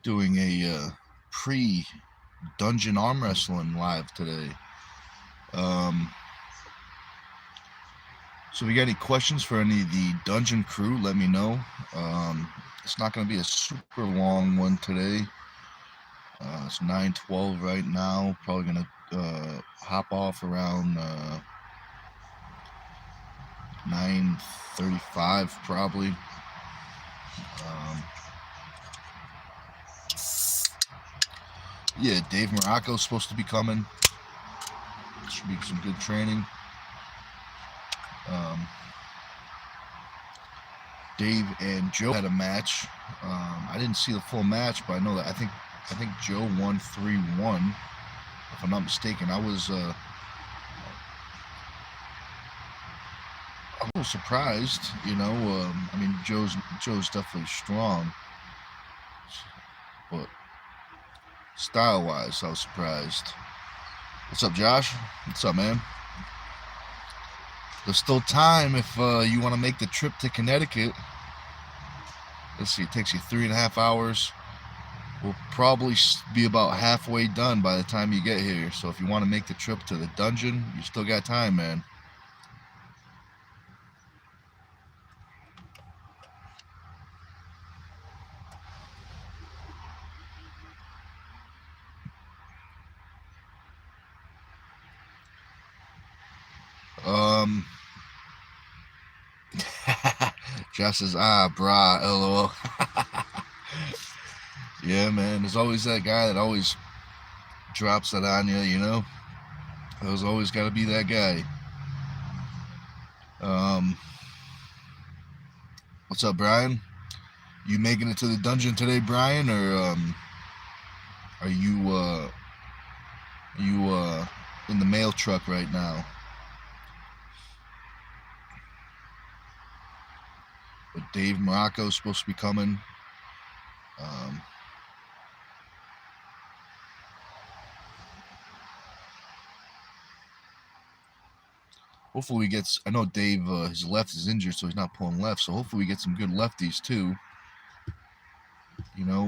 doing a pre-dungeon arm wrestling live today. Um, so if you got any questions for any of the dungeon crew, let me know. It's not going to be a super long one today. It's 9:12 right now. Probably going to hop off around 9:35 probably. Yeah, Dave Morocco's supposed to be coming. Should be some good training. Um, Dave and Joe had a match. I didn't see the full match, but I know that I think Joe won 3-1, if I'm not mistaken. I was a little surprised. I mean, Joe's definitely strong, but style-wise, I was surprised. What's up, Josh? What's up, man? There's still time if you want to make the trip to Connecticut. Let's see, it takes you 3.5 hours. We'll probably be about halfway done by the time you get here. So if you want to make the trip to the dungeon, you still got time, man. Um, Josh says, brah, lol. Yeah, man. There's always that guy that always drops that on you. There's always got to be that guy. What's up, Brian? You making it to the dungeon today, Brian, or are you in the mail truck right now? But Dave Morocco's supposed to be coming. Hopefully we get. I know Dave, his left is injured, so he's not pulling left. So hopefully we get some good lefties too. You know,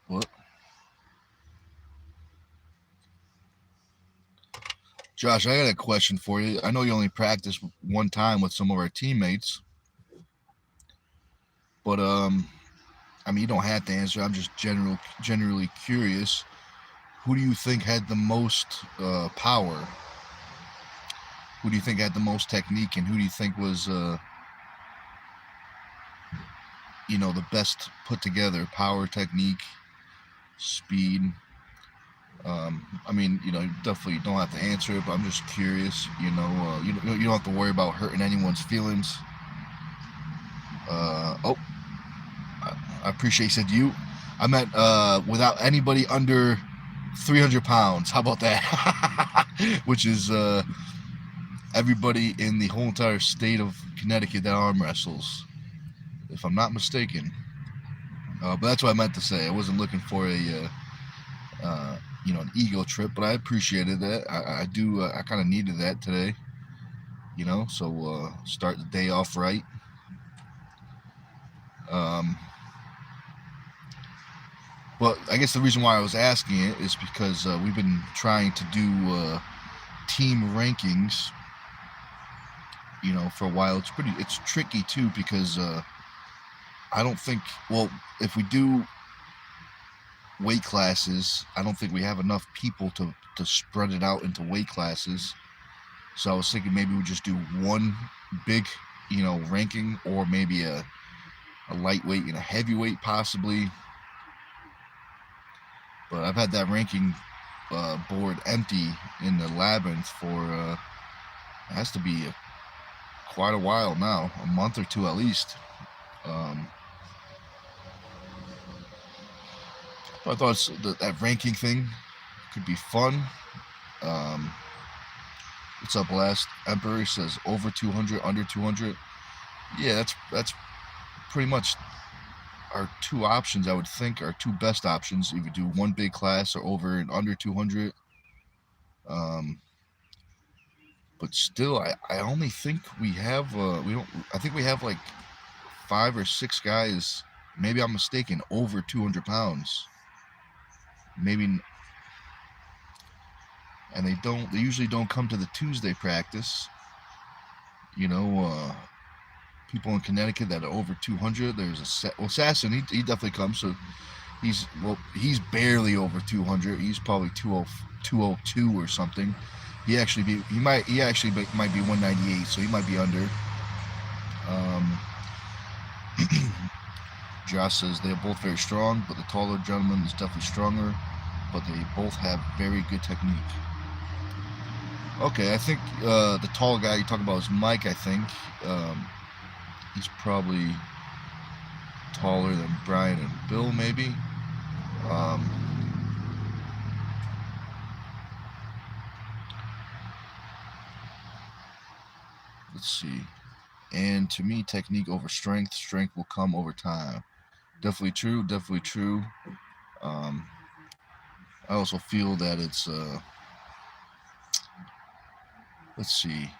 what? Josh, I got a question for you. I know you only practiced one time with some of our teammates, but I mean, you don't have to answer. I'm just generally curious. Who do you think had the most power? Who do you think had the most technique, and who do you think was, the best put together? Power, technique, speed. I mean, you definitely don't have to answer it, but I'm just curious. You don't have to worry about hurting anyone's feelings. Oh, I appreciate you said you. I meant without anybody under 300 pounds. How about that? Which is everybody in the whole entire state of Connecticut that arm wrestles, if I'm not mistaken. But that's what I meant to say. I wasn't looking for an ego trip, but I appreciated that. I do. I kind of needed that today. So start the day off right. But I guess the reason why I was asking it is because we've been trying to do team rankings, for a while. It's tricky too because I don't think, well, if we do weight classes, I don't think we have enough people to spread it out into weight classes. So I was thinking maybe we just do one big, ranking, or maybe a lightweight and a heavyweight possibly. But I've had that ranking board empty in the labyrinth for it has to be quite a while now, a month or two at least. I thought that ranking thing could be fun. What's up, Last Emperor? Says over 200, under 200. Yeah, that's pretty much our two options, I would think, are two best options. Either do one big class or over and under 200. But still, I only think we have we don't. I think we have like 5 or 6 guys. Maybe I'm mistaken. Over 200 pounds. Maybe, and they don't. They usually don't come to the Tuesday practice. You know, people in Connecticut that are over 200. There's well, Sasson. He definitely comes. So he's barely over 200. He's probably 202 or something. He might be 198, so he might be under. Josh says they are both very strong, but the taller gentleman is definitely stronger, but they both have very good technique. Okay, I think the tall guy you're talking about is Mike, I think. He's probably taller than Brian and Bill, maybe. Let's see. And to me, technique over strength. Strength will come over time. Definitely true. Definitely true. I also feel that it's let's see.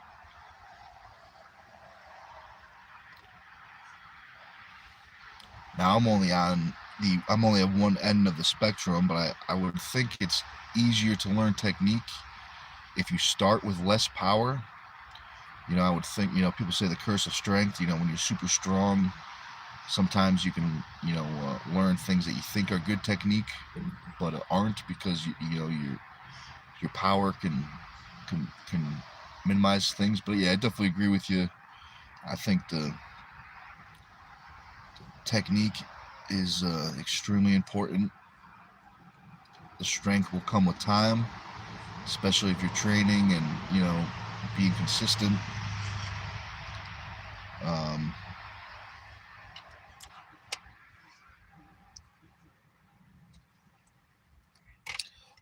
Now I'm only at one end of the spectrum, but I would think it's easier to learn technique if you start with less power. You know, I would think, people say the curse of strength. When you're super strong, sometimes you can, learn things that you think are good technique, but aren't, because your power can minimize things. But yeah, I definitely agree with you. I think the technique is extremely important. The strength will come with time, especially if you're training and being consistent.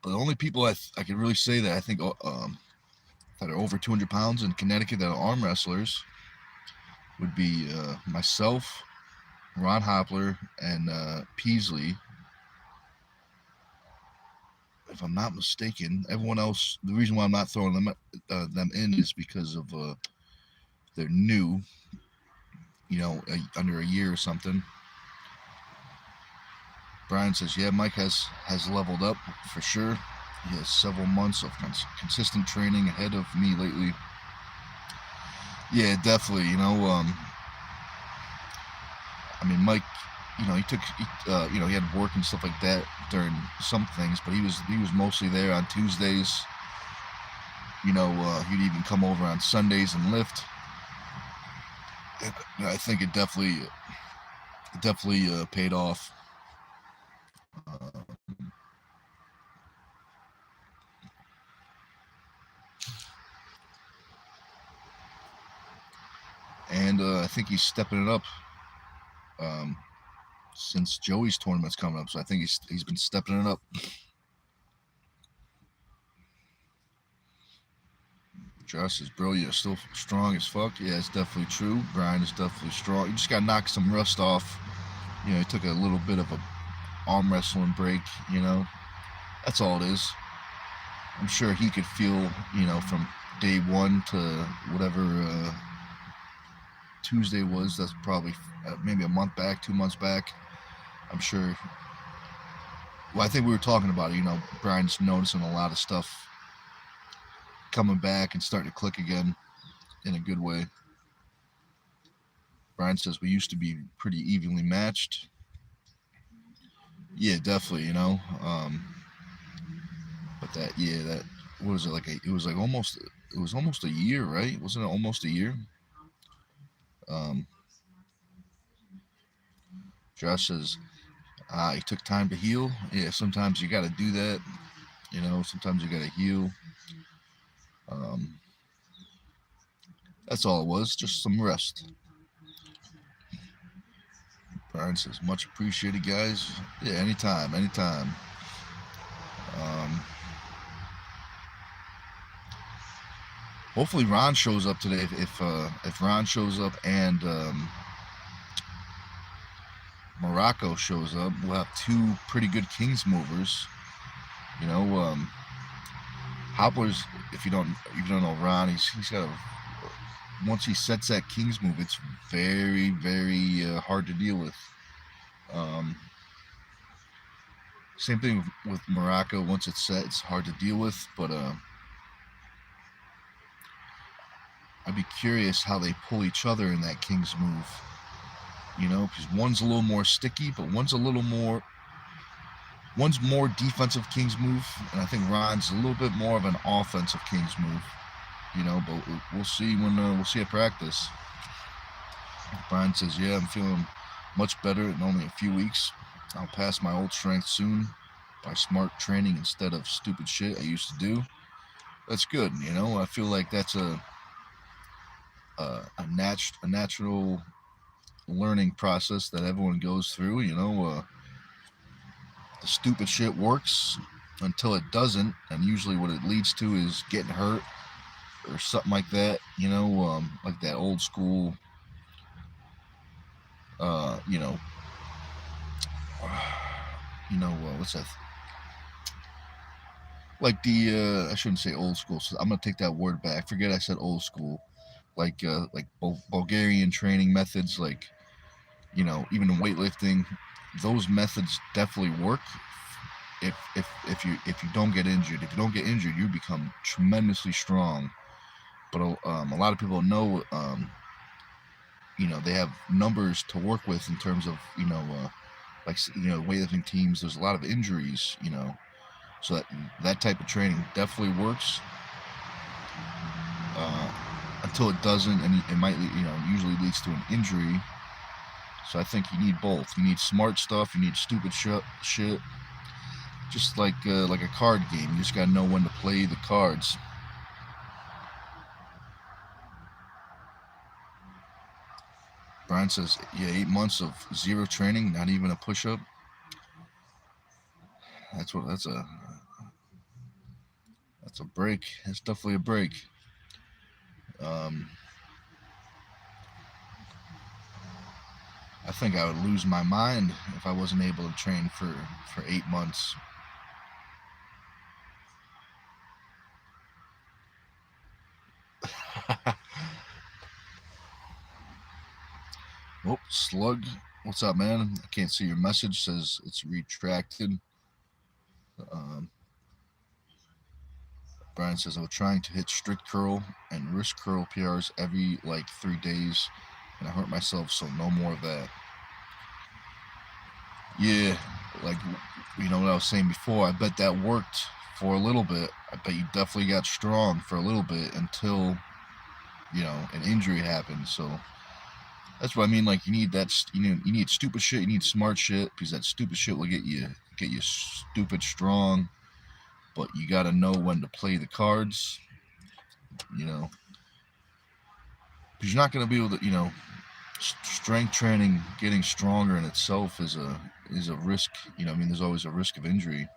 But the only people I can really say that I think that are over 200 pounds in Connecticut that are arm wrestlers would be myself, Ron Hopler, and Peasley. If I'm not mistaken, everyone else. The reason why I'm not throwing them in is because of they're new. Under a year or something. Brian says, yeah, Mike has leveled up for sure. He has several months of consistent training ahead of me lately. Yeah, definitely. Mike, he had work and stuff like that during some things, but he was mostly there on Tuesdays. He'd even come over on Sundays and lift. And I think it definitely paid off. And I think he's stepping it up since Joey's tournament's coming up. So I think he's been stepping it up. Josh says, bro, you're still strong as fuck. Yeah, it's definitely true. Brian is definitely strong. You just got to knock some rust off. He took a little bit of a arm wrestling break, That's all it is. I'm sure he could feel, from day one to whatever Tuesday was. That's probably maybe a month back, 2 months back. I'm sure. Well, I think we were talking about it. Brian's noticing a lot of stuff coming back and starting to click again in a good way. Brian says we used to be pretty evenly matched. Yeah, definitely. But that what was it like? It was almost a year, right? Wasn't it almost a year? Josh says, he took time to heal. Yeah, sometimes you got to do that. Sometimes you got to heal. That's all it was, just some rest. Brian says, much appreciated, guys. Yeah, anytime. Hopefully Ron shows up today. If Ron shows up and Morocco shows up, we'll have two pretty good Kings movers. You know, Hopler's, if you don't know Ron, he's got a, once he sets that Kings move, it's very, very hard to deal with. Um, Same thing with Morocco. Once it's set, it's hard to deal with. But I'd be curious how they pull each other in that Kings move. You know, because one's a little more sticky, but one's more defensive Kings move, and I think Ron's a little bit more of an offensive Kings move. You know, but we'll see when we'll see at practice. Brian says, "Yeah, I'm feeling much better in only a few weeks. I'll pass my old strength soon by smart training instead of stupid shit I used to do." That's good. You know, I feel like that's a natural learning process that everyone goes through. You know, the stupid shit works until it doesn't, and usually what it leads to is getting hurt or something like that. You know, like that old school. You know, what's that? Like the I shouldn't say old school. So I'm gonna take that word back. Forget I said old school. Like Bulgarian training methods, like, you know, even in weightlifting, those methods definitely work. If you don't get injured, you become tremendously strong. But a lot of people know, you know, they have numbers to work with in terms of, you know, like, you know, weightlifting teams. There's a lot of injuries, you know, so that type of training definitely works. Until it doesn't, and it might, you know, usually leads to an injury. So I think you need both. You need smart stuff. You need stupid shit. Just like a card game. You just gotta know when to play the cards. Brian says, "Yeah, 8 months of zero training, not even a push-up. That's a break. That's definitely a break." Um, I think I would lose my mind if I wasn't able to train for 8 months. Oh, Slug, what's up, man? I can't see your message. Says it's retracted. Um, Brian says, "I was trying to hit strict curl and wrist curl PRs every like 3 days, and I hurt myself, so no more of that." Yeah, like, you know what I was saying before. I bet that worked for a little bit. I bet you definitely got strong for a little bit until, you know, an injury happened. So that's what I mean. Like, you need that. You need stupid shit. You need smart shit, because that stupid shit will get you stupid strong. But you got to know when to play the cards. You know, because you're not going to be able to. You know, strength training, getting stronger in itself is a risk. You know, I mean, there's always a risk of injury.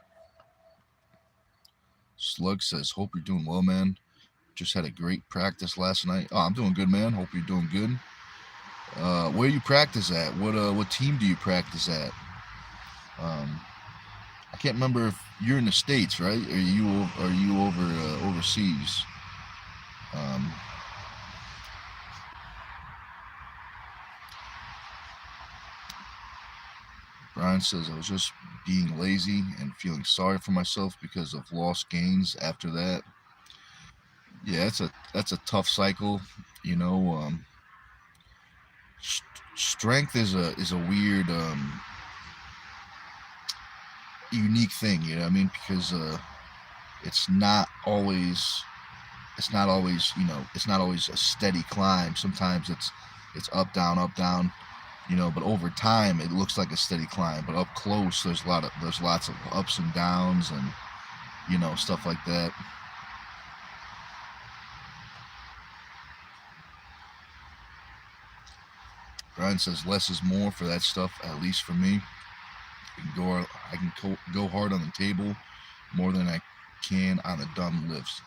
Slug says, "Hope you're doing well, man. Just had a great practice last night." Oh, I'm doing good, man. Hope you're doing good. Where you practice at? What team do you practice at? Um, I can't remember if you're in the States, right? Are you over overseas? Um, Brian says, "I was just being lazy and feeling sorry for myself because of lost gains after that." Yeah, that's a tough cycle. You know, strength is a weird, unique thing. You know what I mean? Because it's not always you know, it's not always a steady climb. Sometimes it's up down up down. You know, but over time it looks like a steady climb. But up close, there's lots of ups and downs, and, you know, stuff like that. Brian says less is more for that stuff, at least for me. I can go hard on the table more than I can on the dumb lifts.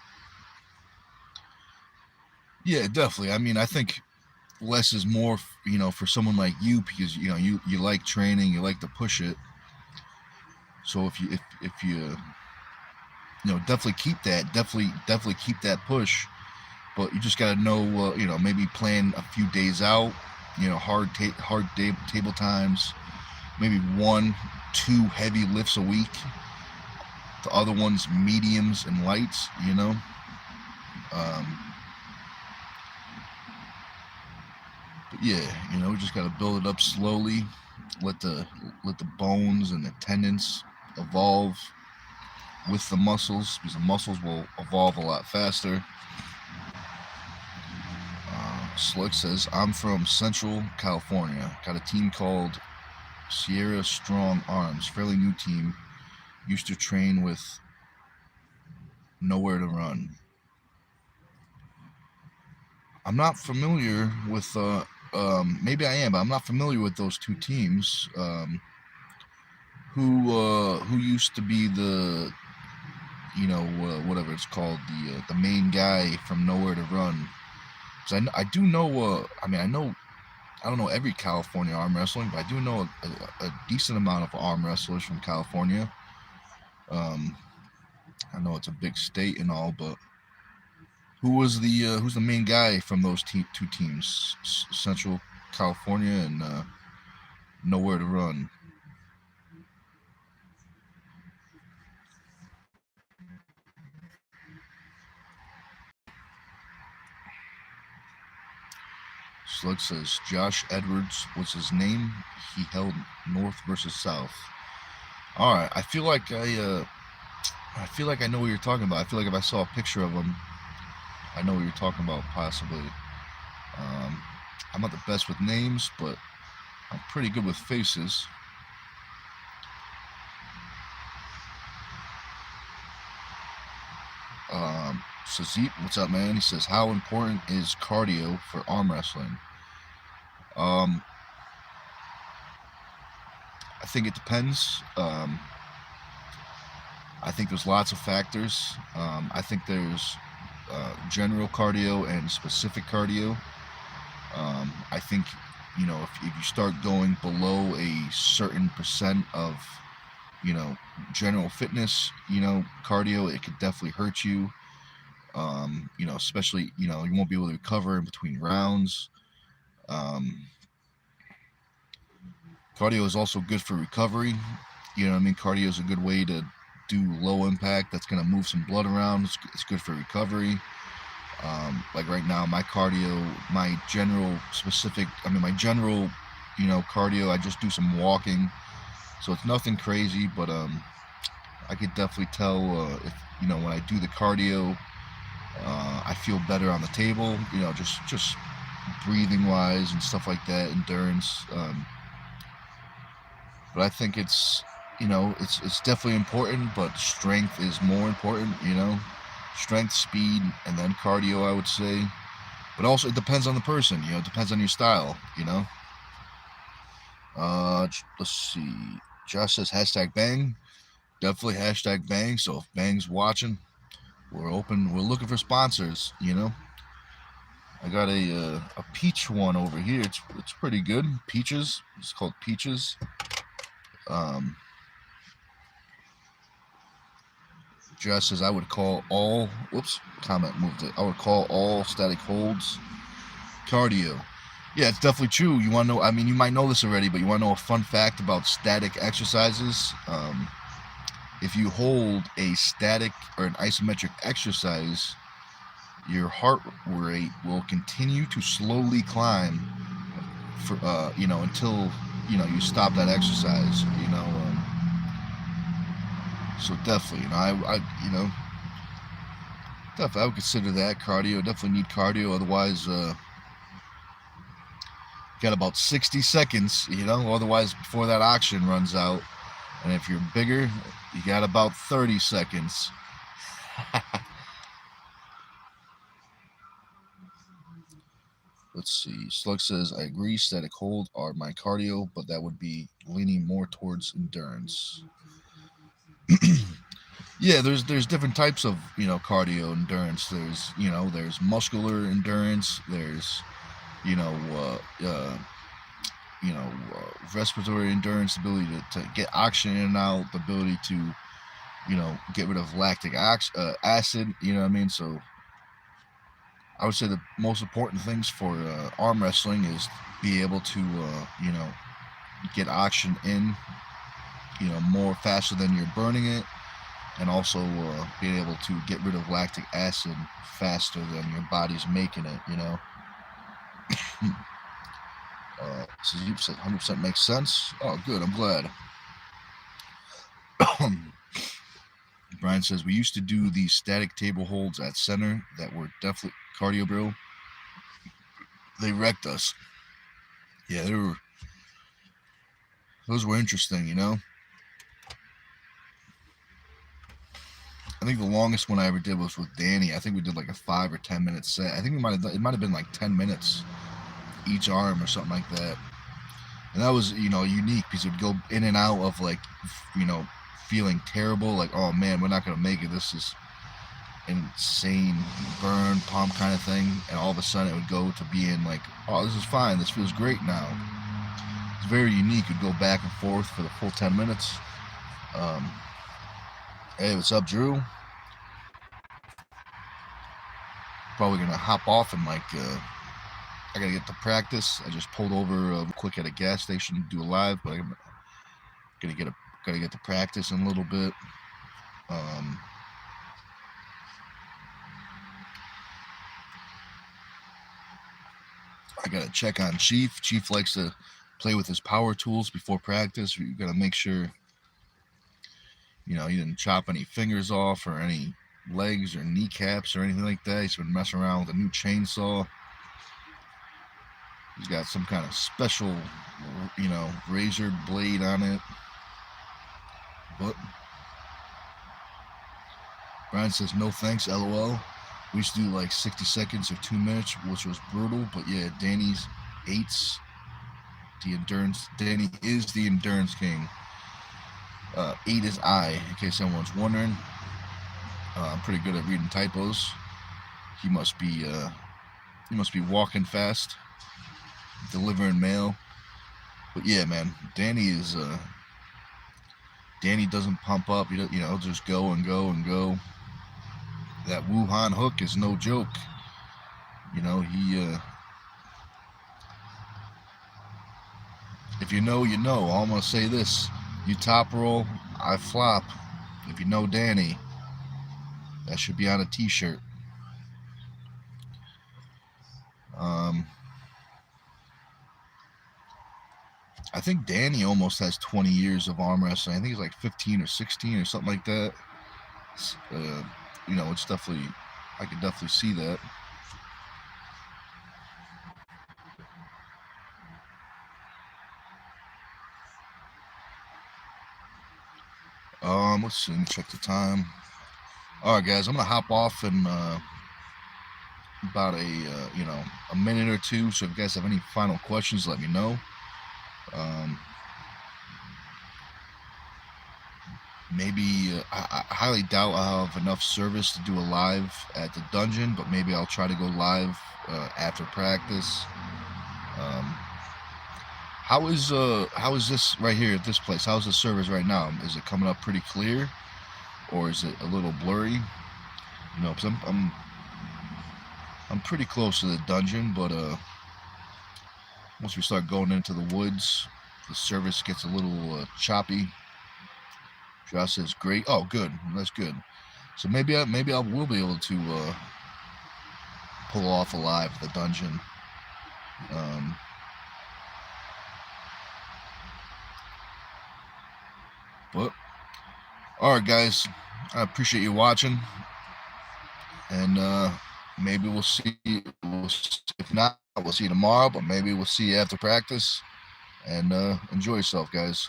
Yeah, definitely. I mean, I think less is more, for someone like you, because you like training, you like to push it. So if you definitely keep that, definitely keep that push. But you just got to know, maybe plan a few days out. Hard table times. Maybe 1, 2 heavy lifts a week. The other ones mediums and lights. Um, but yeah, we just got to build it up slowly. Let the bones and the tendons evolve with the muscles, because the muscles will evolve a lot faster. Slick says, I'm from Central California. Got a team called Sierra Strong Arms. Fairly new team. Used to train with Nowhere to Run. I'm not familiar with, maybe I am, but I'm not familiar with those two teams. Who used to be the, whatever it's called, the main guy from Nowhere to Run? Because I do know, I don't know every California arm wrestling, but I do know a decent amount of arm wrestlers from California. I know it's a big state and all, but who's the main guy from those two teams, Central California and Nowhere to Run? Slug says Josh Edwards was his name. He held North versus South. All right, I feel like I know what you're talking about. I feel like if I saw a picture of him, I know what you're talking about, possibly. I'm not the best with names, but I'm pretty good with faces. Sazip, what's up, man? He says, how important is cardio for arm wrestling? I think it depends. I think there's lots of factors. I think there's general cardio and specific cardio. I think, if you start going below a certain percent of, general fitness, cardio, it could definitely hurt you. Especially, you won't be able to recover in between rounds. Cardio is also good for recovery. Cardio is a good way to do low impact. That's going to move some blood around. It's good for recovery. Like right now, my cardio, my general, cardio, I just do some walking. So it's nothing crazy, but I could definitely tell if, when I do the cardio, I feel better on the table, just breathing wise and stuff like that, endurance. But I think it's definitely important, but strength is more important, strength, speed, and then cardio, I would say. But also it depends on the person, it depends on your style, Let's see. Josh says hashtag bang. Definitely hashtag bang. So if Bang's watching, we're open. We're looking for sponsors, I got a peach one over here. It's pretty good. Peaches. It's called Peaches. Josh says I would call all. Whoops, comment moved it. I would call all static holds cardio. Yeah, it's definitely true. You want to know? You might know this already, but you want to know a fun fact about static exercises? If you hold a static or an isometric exercise, your heart rate will continue to slowly climb for until you stop that exercise. So definitely, definitely I would consider that cardio. Definitely need cardio, otherwise got about 60 seconds, otherwise before that oxygen runs out. And if you're bigger, you got about 30 seconds. Let's see. Slug says, I agree, static hold are my cardio, but that would be leaning more towards endurance. Yeah, there's different types of, cardio endurance. There's muscular endurance. There's you know, respiratory endurance, ability to get oxygen in and out, the ability to, get rid of lactic acid. You know what I mean? So I would say the most important things for arm wrestling is be able to, get oxygen in, more faster than you're burning it, and also being able to get rid of lactic acid faster than your body's making it. So you said 100% makes sense. Oh, good. I'm glad. Brian says we used to do these static table holds at center that were definitely cardio, bro. They wrecked us. Yeah, those were interesting. I think the longest one I ever did was with Danny. I think we did like a 5 or 10 minute set. I think it might have been like 10 minutes each arm or something like that. And that was, unique because it would go in and out of like, feeling terrible, like, oh man, we're not gonna make it. This is insane burn pump kind of thing, and all of a sudden it would go to being like, oh, this is fine. This feels great now. It's very unique. It'd go back and forth for the full 10 minutes. Hey, what's up, Drew? Probably gonna hop off and like I gotta get to practice. I just pulled over quick at a gas station to do a live, but I'm gotta get to practice in a little bit. I gotta check on Chief. Chief likes to play with his power tools before practice. You gotta make sure he didn't chop any fingers off or any legs or kneecaps or anything like that. He's been messing around with a new chainsaw. He's got some kind of special, razor blade on it. But Brian says, no thanks, LOL. We used to do like 60 seconds or 2 minutes, which was brutal. But yeah, Danny's 8s, the endurance. Danny is the endurance king. 8 is I, in case anyone's wondering. I'm pretty good at reading typos. He must be walking fast, delivering mail. But yeah, man, Danny doesn't pump up. He'll just go and go and go. That Wuhan hook is no joke. If you know, you know. All I'm gonna say this: you top roll, I flop. If you know Danny, that should be on a T-shirt. I think Danny almost has 20 years of arm wrestling. I think he's like 15 or 16 or something like that. It's definitely, I could definitely see that. Let's see. Let me check the time. All right, guys, I'm gonna hop off in about a minute or two. So if you guys have any final questions, let me know. Maybe I highly doubt I'll have enough service to do a live at the dungeon, but maybe I'll try to go live after practice. How is this right here at this place? How's the service right now? Is it coming up pretty clear, or is it a little blurry? Because I'm pretty close to the dungeon, but once we start going into the woods, the service gets a little choppy. Josh says, "Great." Oh, good. That's good. So maybe I will be able to pull off a live at the dungeon. But all right, guys, I appreciate you watching, and maybe we'll see. If not, we'll see you tomorrow. But maybe we'll see you after practice. And enjoy yourself, guys.